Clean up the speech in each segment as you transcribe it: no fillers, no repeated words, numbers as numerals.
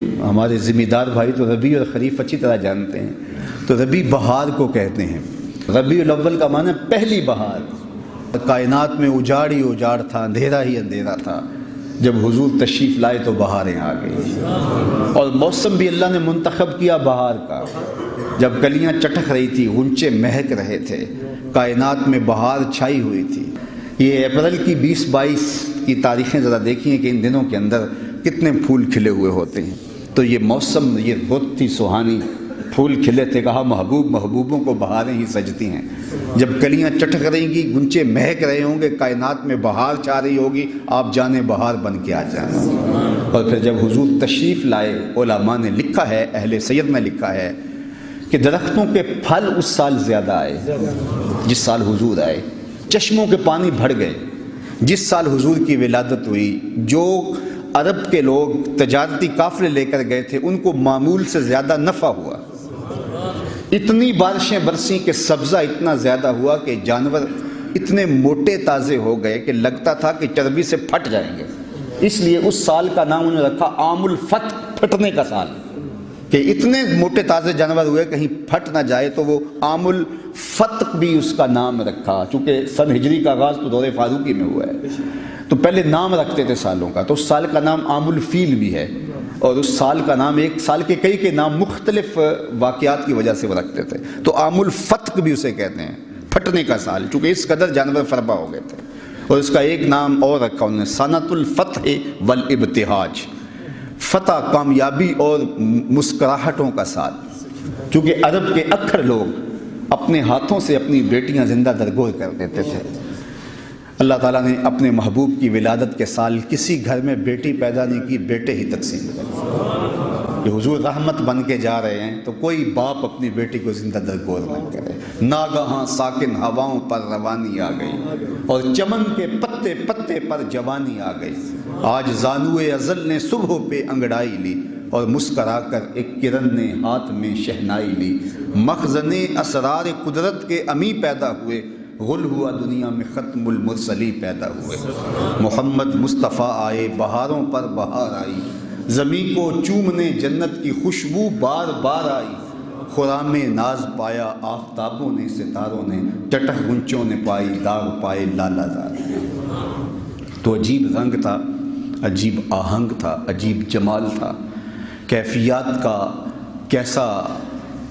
ہمارے ذمہ دار بھائی تو ربیع اور خریف اچھی طرح جانتے ہیں۔ تو ربیع بہار کو کہتے ہیں۔ ربیع الاول کا معنی پہلی بہار۔ کائنات میں اجاڑ ہی اجاڑ تھا، اندھیرا ہی اندھیرا تھا، جب حضور تشریف لائے تو بہاریں آ گئی، اور موسم بھی اللہ نے منتخب کیا بہار کا، جب کلیاں چٹک رہی تھی، غنچے مہک رہے تھے، کائنات میں بہار چھائی ہوئی تھی۔ یہ اپریل کی 20-22 کی تاریخیں ذرا دیکھیں کہ ان دنوں کے اندر کتنے پھول کھلے ہوئے ہوتے ہیں۔ تو یہ موسم، یہ رت تھی سہانی، پھول کھلے تھے، کہا محبوب محبوبوں کو بہاریں ہی سجتی ہیں۔ جب کلیاں چٹک رہیں گی، گنچے مہک رہے ہوں گے، کائنات میں بہار چھا رہی ہوگی، آپ جانے بہار بن کے آ جائیں۔ اور پھر جب حضور تشریف لائے، علماء نے لکھا ہے، اہل سید نے لکھا ہے کہ درختوں کے پھل اس سال زیادہ آئے جس سال حضور آئے، چشموں کے پانی بڑھ گئے جس سال حضور کی ولادت ہوئی۔ جو عرب کے لوگ تجارتی قافلے لے کر گئے تھے، ان کو معمول سے زیادہ نفع ہوا۔ اتنی بارشیں برسیں کہ سبزہ اتنا زیادہ ہوا کہ جانور اتنے موٹے تازے ہو گئے کہ لگتا تھا کہ چربی سے پھٹ جائیں گے۔ اس لیے اس سال کا نام انہوں نے رکھا عام الفتح، پھٹنے کا سال، کہ اتنے موٹے تازے جانور ہوئے کہیں پھٹ نہ جائے، تو وہ عام الفتح بھی اس کا نام رکھا، چونکہ سن ہجری کا آغاز تو دور فاروقی میں ہوا ہے، تو پہلے نام رکھتے تھے سالوں کا۔ تو اس سال کا نام عام الفیل بھی ہے، اور اس سال کا نام، ایک سال کے کئی نام مختلف واقعات کی وجہ سے وہ رکھتے تھے۔ تو عام الفتح بھی اسے کہتے ہیں، پھٹنے کا سال، چونکہ اس قدر جانور فربا ہو گئے تھے۔ اور اس کا ایک نام اور رکھا انہوں نے، سنۃ الفتح والابتہاج، فتح، کامیابی اور مسکراہٹوں کا سال، چونکہ عرب کے اکثر لوگ اپنے ہاتھوں سے اپنی بیٹیاں زندہ درگور کر دیتے تھے۔ اللہ تعالیٰ نے اپنے محبوب کی ولادت کے سال کسی گھر میں بیٹی پیدا نہیں کی، بیٹے ہی تقسیم کرے کہ حضور رحمت بن کے جا رہے ہیں، تو کوئی باپ اپنی بیٹی کو زندہ درگور نہ کرے۔ ناگہاں ساکن ہواؤں پر روانی آ گئی، اور چمن کے پتے پتے پر جوانی آ گئی۔ آج زانوئے ازل نے صبح پہ انگڑائی لی، اور مسکرا کر ایک کرن نے ہاتھ میں شہنائی لی۔ مخزن اسرار قدرت کے امی پیدا ہوئے، غل ہوا دنیا میں ختم المرسلی پیدا ہوئے۔ محمد مصطفیٰ آئے، بہاروں پر بہار آئی، زمین کو چومنے جنت کی خوشبو بار بار آئی۔ خرام ناز پایا آفتابوں نے، ستاروں نے، چٹخ گنچوں نے پائی، داغ پائے لالا زار نے۔ تو عجیب رنگ تھا، عجیب آہنگ تھا، عجیب جمال تھا، کیفیات کا کیسا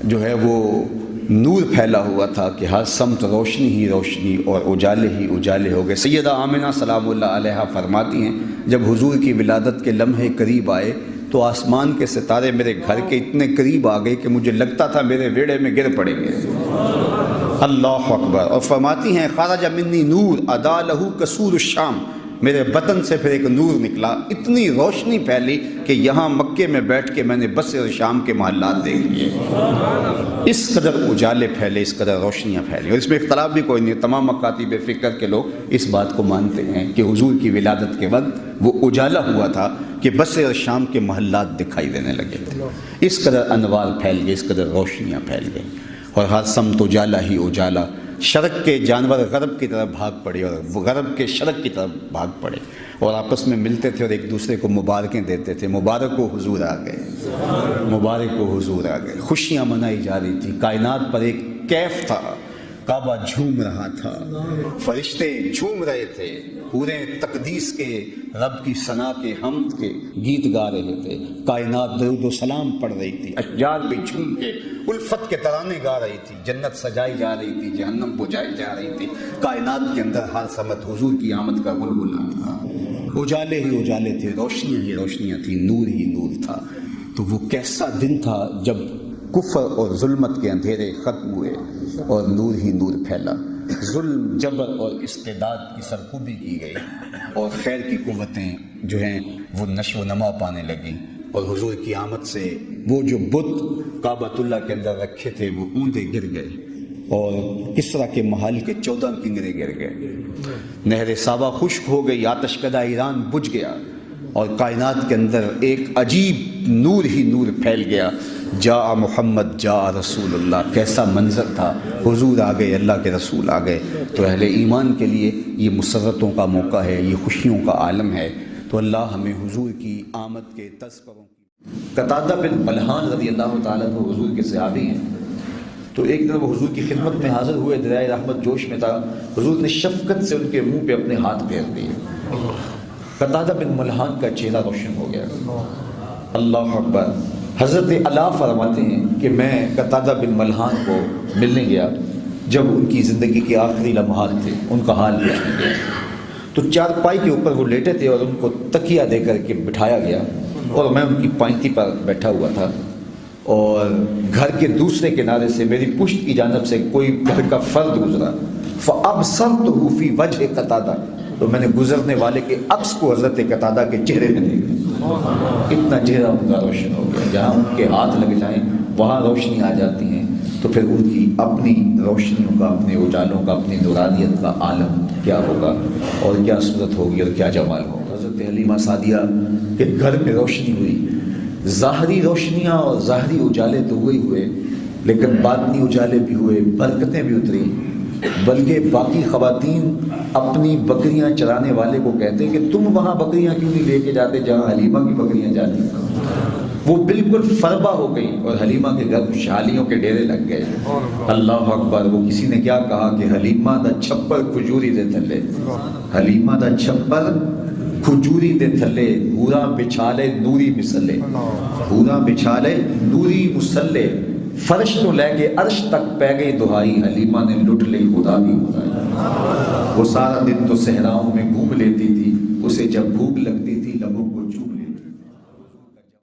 جو ہے وہ نور پھیلا ہوا تھا کہ ہر سمت روشنی ہی روشنی اور اجالے ہی اجالے ہو گئے۔ سیدہ آمنہ سلام اللہ علیہا فرماتی ہیں، جب حضور کی ولادت کے لمحے قریب آئے تو آسمان کے ستارے میرے گھر کے اتنے قریب آ گئے کہ مجھے لگتا تھا میرے ویڑے میں گر پڑیں گے۔ اللہ اکبر۔ اور فرماتی ہیں، خرج منی نور ادا لہو کسور الشام، میرے بدن سے پھر ایک نور نکلا، اتنی روشنی پھیلی کہ یہاں مکے میں بیٹھ کے میں نے بصرے شام کے محلات دیکھ لیے۔ اس قدر اجالے پھیلے، اس قدر روشنیاں پھیلی، اور اس میں اختلاف بھی کوئی نہیں، تمام مکاتب فکر کے لوگ اس بات کو مانتے ہیں کہ حضور کی ولادت کے وقت وہ اجالا ہوا تھا کہ بصرے شام کے محلات دکھائی دینے لگے تھے۔ اس قدر انوار پھیل گئے، اس قدر روشنیاں پھیل گئیں، اور ہر سمت اجالا ہی اجالا۔ شرق کے جانور غرب کی طرف بھاگ پڑے، اور غرب کے شرق کی طرف بھاگ پڑے، اور آپس میں ملتے تھے اور ایک دوسرے کو مبارکیں دیتے تھے۔ مبارک ہو حضور آ گئے، مبارک ہو حضور آ گئے۔ خوشیاں منائی جا رہی تھی، کائنات پر ایک کیف تھا، کعبہ جھوم رہا تھا، فرشتے جھوم رہے تھے، پورے تقدیس کے، رب کی ثنا کے، حمد کے گیت گا رہے تھے، کائنات درود و سلام پڑھ رہی تھی، اشجار بھی جھوم کے الفت کے ترانے گا رہی تھی، جنت سجائی جا رہی تھی، جہنم بجھائی جا رہی تھی، کائنات کے اندر ہر سمت حضور کی آمد کا غلغلہ تھا۔ اجالے ہی اجالے تھے، روشنیاں ہی روشنیاں تھیں، نور ہی نور تھا۔ تو وہ کیسا دن تھا جب کفر اور ظلمت کے اندھیرے ختم ہوئے اور نور ہی نور پھیلا، ظلم، جبر اور استعداد کی سرکوبی کی گئی، اور خیر کی قوتیں جو ہیں وہ نشو و نما پانے لگیں، اور حضور کی آمد سے وہ جو بت کعبۃ اللہ کے اندر رکھے تھے وہ اوندے گر گئے، اور کسریٰ کے محل کے 14 کنگرے گر گئے، نہر صابہ خشک ہو گئی، آتش کدہ ایران بجھ گیا، اور کائنات کے اندر ایک عجیب نور ہی نور پھیل گیا۔ جا محمد جا رسول اللہ، کیسا منظر تھا، حضور آ گئے، اللہ کے رسول آ گئے۔ تو اہل ایمان کے لیے یہ مسرتوں کا موقع ہے، یہ خوشیوں کا عالم ہے۔ تو اللہ ہمیں حضور کی آمد کے تذکروں قتادہ بن ملحان رضی اللہ تعالیٰ عنہ حضور کے صحابی ہیں. تو ایک دن وہ حضور کی خدمت میں حاضر ہوئے، دریائے رحمت جوش میں تھا. حضور نے شفقت سے ان کے منہ پہ اپنے ہاتھ پھیر دیے. قتادہ بن ملحان کا چہرہ روشن ہو گیا. اللہ اکبر. حضرت علا فرماتے ہیں کہ میں قتادہ بن ملحان کو ملنے گیا جب ان کی زندگی کے آخری لمحات تھے، ان کا حال پوچھنے گیا. تو چارپائی کے اوپر وہ لیٹے تھے اور ان کو تکیہ دے کر کے بٹھایا گیا اور میں ان کی پائنتی پر بیٹھا ہوا تھا، اور گھر کے دوسرے کنارے سے میری پشت کی جانب سے کوئی گھر کا فرد گزرا. فَأَبْصَرْتُهُ فِي وَجْهِ قَتَادَةَ، تو میں نے گزرنے والے کے عکس کو حضرت قتادہ کے چہرے میں دیکھا. اتنا چہرہ ان کا روشن ہو گیا. جہاں ان کے ہاتھ لگ جائیں وہاں روشنی آ جاتی ہیں. تو پھر ان کی اپنی روشنیوں کا، اپنے اجالوں کا، اپنی نورانیت کا عالم کیا ہوگا اور کیا صورت ہوگی اور کیا جمال ہوگا. حضرت حلیمہ سعدیہ کے گھر میں روشنی ہوئی. ظاہری روشنیاں اور ظاہری اجالے تو ہوئے لیکن باطنی اجالے بھی ہوئے، برکتیں بھی اتری. بلکہ باقی خواتین اپنی بکریاں چرانے والے کو کہتے ہیں کہ تم وہاں بکریاں کیوں نہیں لے کے جاتے جہاں حلیمہ کی بکریاں جاتی. وہ بالکل فربا ہو گئی اور حلیمہ کے گھر خوشحالیوں کے ڈیرے لگ گئے. اللہ اکبر. وہ کسی نے کیا کہا کہ حلیمہ دا چھپر کھجوری دے تھلے، حلیمہ دا چھپر کھجوری دے تھلے، ہورا بچھالے نوری مسلے، ہورا بچھالے نوری مسلے. فرش تو لے کے عرش تک پہ گئی دہائی، حلیمہ نے لٹ لی خدا بھی خدائی. وہ سارا دن تو صحراؤں میں گھوم لیتی تھی، اسے جب بھوک لگتی تھی